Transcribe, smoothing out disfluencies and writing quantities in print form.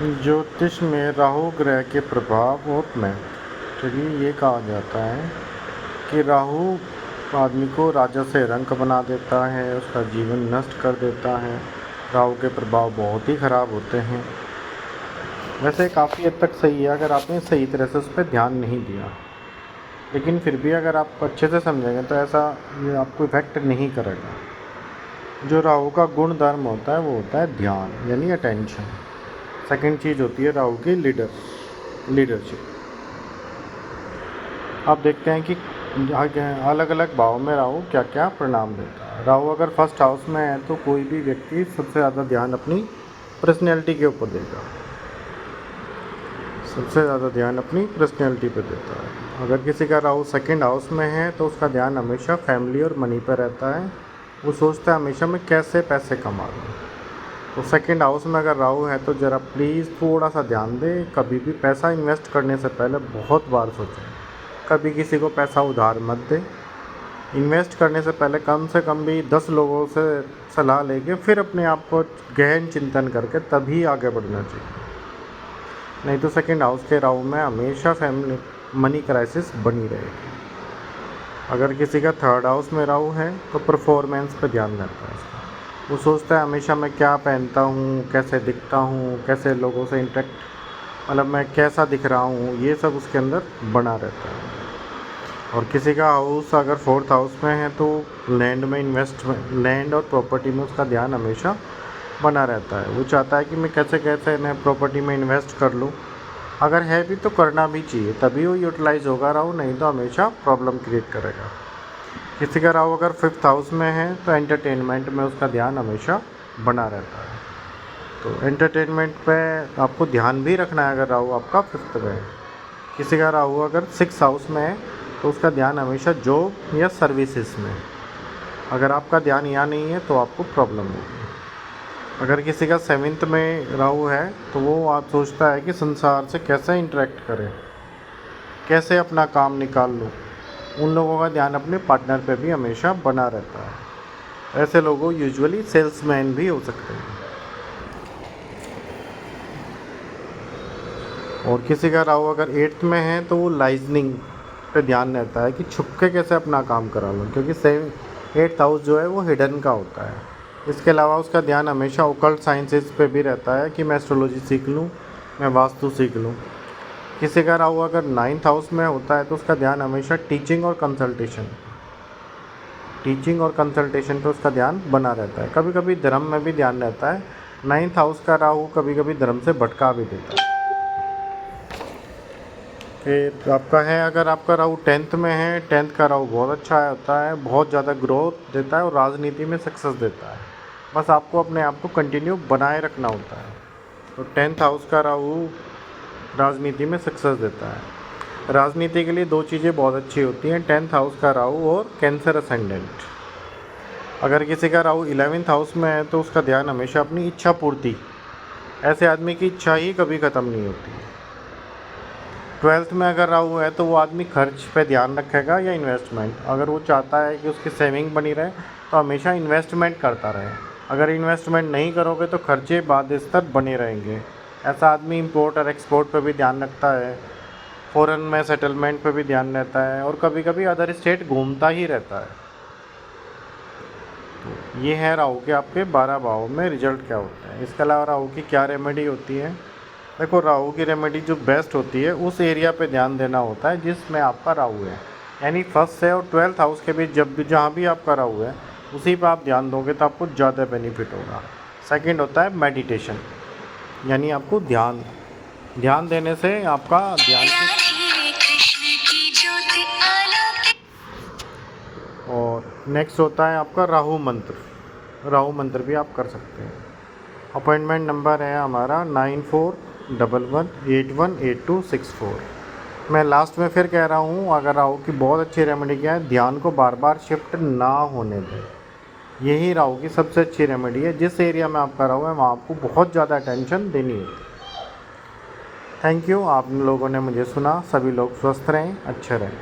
ज्योतिष में राहु ग्रह के प्रभाव और महत्व। चलिए, ये कहा जाता है कि राहु आदमी को राजा से रंक बना देता है, उसका जीवन नष्ट कर देता है। राहु के प्रभाव बहुत ही ख़राब होते हैं। वैसे काफ़ी हद तक सही है अगर आपने सही तरह से उस पर ध्यान नहीं दिया, लेकिन फिर भी अगर आप अच्छे से समझेंगे तो ऐसा ये आपको इफ़ेक्ट नहीं करेगा। जो राहु का गुण धर्म होता है वो होता है ध्यान, यानी अटेंशन। सेकंड चीज़ होती है राहु की लीडरशिप। अब देखते हैं कि अलग अलग भाव में राहु क्या क्या परिणाम देता है। राहु अगर फर्स्ट हाउस में है तो कोई भी व्यक्ति सबसे ज़्यादा ध्यान अपनी पर्सनैलिटी के ऊपर देगा, सबसे ज़्यादा ध्यान अपनी पर्सनैलिटी पर देता है। अगर किसी का राहु सेकंड हाउस में है तो उसका ध्यान हमेशा फैमिली और मनी पर रहता है। वो सोचता है हमेशा मैं कैसे पैसे कमा लूँ। तो सेकंड हाउस में अगर राहु है तो ज़रा प्लीज़ थोड़ा सा ध्यान दें। कभी भी पैसा इन्वेस्ट करने से पहले बहुत बार सोचें। कभी किसी को पैसा उधार मत दें। इन्वेस्ट करने से पहले कम से कम भी 10 लोगों से सलाह लेके फिर अपने आप को गहन चिंतन करके तभी आगे बढ़ना चाहिए। नहीं तो सेकंड हाउस के राहु में हमेशा फैमिली मनी क्राइसिस बनी रहेगी। अगर किसी का थर्ड हाउस में राहु है तो परफॉर्मेंस पे ध्यान रहता है उसका। वो सोचता है हमेशा मैं क्या पहनता हूँ, कैसे दिखता हूँ, कैसे लोगों से इंटरेक्ट, मतलब मैं कैसा दिख रहा हूँ, ये सब उसके अंदर बना रहता है। और किसी का हाउस अगर फोर्थ हाउस में है तो लैंड और प्रॉपर्टी में उसका ध्यान हमेशा बना रहता है। वो चाहता है कि मैं कैसे कैसे नए प्रॉपर्टी में इन्वेस्ट कर लूँ। अगर है भी तो करना भी चाहिए, तभी वो यूटिलाइज होगा राहु, नहीं तो हमेशा प्रॉब्लम क्रिएट करेगा। किसी का राहु अगर फिफ्थ हाउस में है तो एंटरटेनमेंट में उसका ध्यान हमेशा बना रहता है। तो एंटरटेनमेंट पे आपको ध्यान भी रखना है अगर राहु आपका फिफ्थ में है। किसी का राहु अगर सिक्स हाउस में है तो उसका ध्यान हमेशा जॉब या सर्विसेज में। अगर आपका ध्यान यहाँ नहीं है तो आपको प्रॉब्लम होगी। अगर किसी का सेवन्थ में राहु है तो वो आप सोचता है कि संसार से कैसे इंटरेक्ट करें, कैसे अपना काम निकाल लूँ। उन लोगों का ध्यान अपने पार्टनर पे भी हमेशा बना रहता है। ऐसे लोगों यूजुअली सेल्समैन भी हो सकते हैं। और किसी का राहु अगर एट्थ में है तो वो लाइजनिंग पे ध्यान रहता है कि छुप के कैसे अपना काम करा लूँ, क्योंकि एट्थ हाउस जो है वो हिडन का होता है। इसके अलावा उसका ध्यान हमेशा ओकल्ट साइंसेस पे भी रहता है कि मैं एस्ट्रोलॉजी सीख लूँ, मैं वास्तु सीख लूँ। किसी का राहु अगर नाइन्थ हाउस में होता है तो उसका ध्यान हमेशा टीचिंग और कंसल्टेशन पे उसका ध्यान बना रहता है। कभी कभी धर्म में भी ध्यान रहता है। नाइन्थ हाउस का राहु कभी कभी धर्म से भटका भी देता है। फिर आपका है, अगर आपका राहु टेंथ में है, टेंथ का राहु बहुत अच्छा होता है, बहुत ज़्यादा ग्रोथ देता है और राजनीति में सक्सेस देता है। बस आपको अपने आप को कंटिन्यू बनाए रखना होता है। तो टेंथ हाउस का राहु राजनीति में सक्सेस देता है। राजनीति के लिए दो चीज़ें बहुत अच्छी होती हैं, टेंथ हाउस का राहु और कैंसर असेंडेंट। अगर किसी का राहु 11th हाउस में है तो उसका ध्यान हमेशा अपनी इच्छा पूर्ति। ऐसे आदमी की इच्छा ही कभी ख़त्म नहीं होती। 12th में अगर राहु है तो वो आदमी खर्च पे ध्यान रखेगा या इन्वेस्टमेंट। अगर वो चाहता है कि उसकी सेविंग बनी रहे तो हमेशा इन्वेस्टमेंट करता रहे। अगर इन्वेस्टमेंट नहीं करोगे तो खर्चे बाद स्तर बने रहेंगे। ऐसा आदमी इंपोर्ट और एक्सपोर्ट पे भी ध्यान रखता है, फ़ॉरेन में सेटलमेंट पे भी ध्यान रहता है और कभी कभी अदर स्टेट घूमता ही रहता है। तो ये है राहु के आपके 12 भावों में रिजल्ट क्या होता है। इसके अलावा राहु की क्या रेमेडी होती है। देखो, राहु की रेमेडी जो बेस्ट होती है उस एरिया पे ध्यान देना होता है जिसमें आपका राहु है, यानी फर्स्ट से और 12th हाउस के बीच जब भी जहाँ भी आपका राहु है उसी पर आप ध्यान दोगे तो आपको ज़्यादा बेनिफिट होगा। सेकंड होता है मेडिटेशन, यानी आपको ध्यान देने से आपका ध्यान और नेक्स्ट होता है आपका राहु मंत्र भी आप कर सकते हैं। अपॉइंटमेंट नंबर है हमारा 9411818264। मैं लास्ट में फिर कह रहा हूँ, अगर राहु की बहुत अच्छी रेमेडी क्या है, ध्यान को बार बार शिफ्ट ना होने दें। यही राहु की सबसे अच्छी रेमेडी है। जिस एरिया में आपका राहु है वहाँ आपको बहुत ज़्यादा अटेंशन देनी होती है। थैंक यू, आप लोगों ने मुझे सुना। सभी लोग स्वस्थ रहें, अच्छे रहें।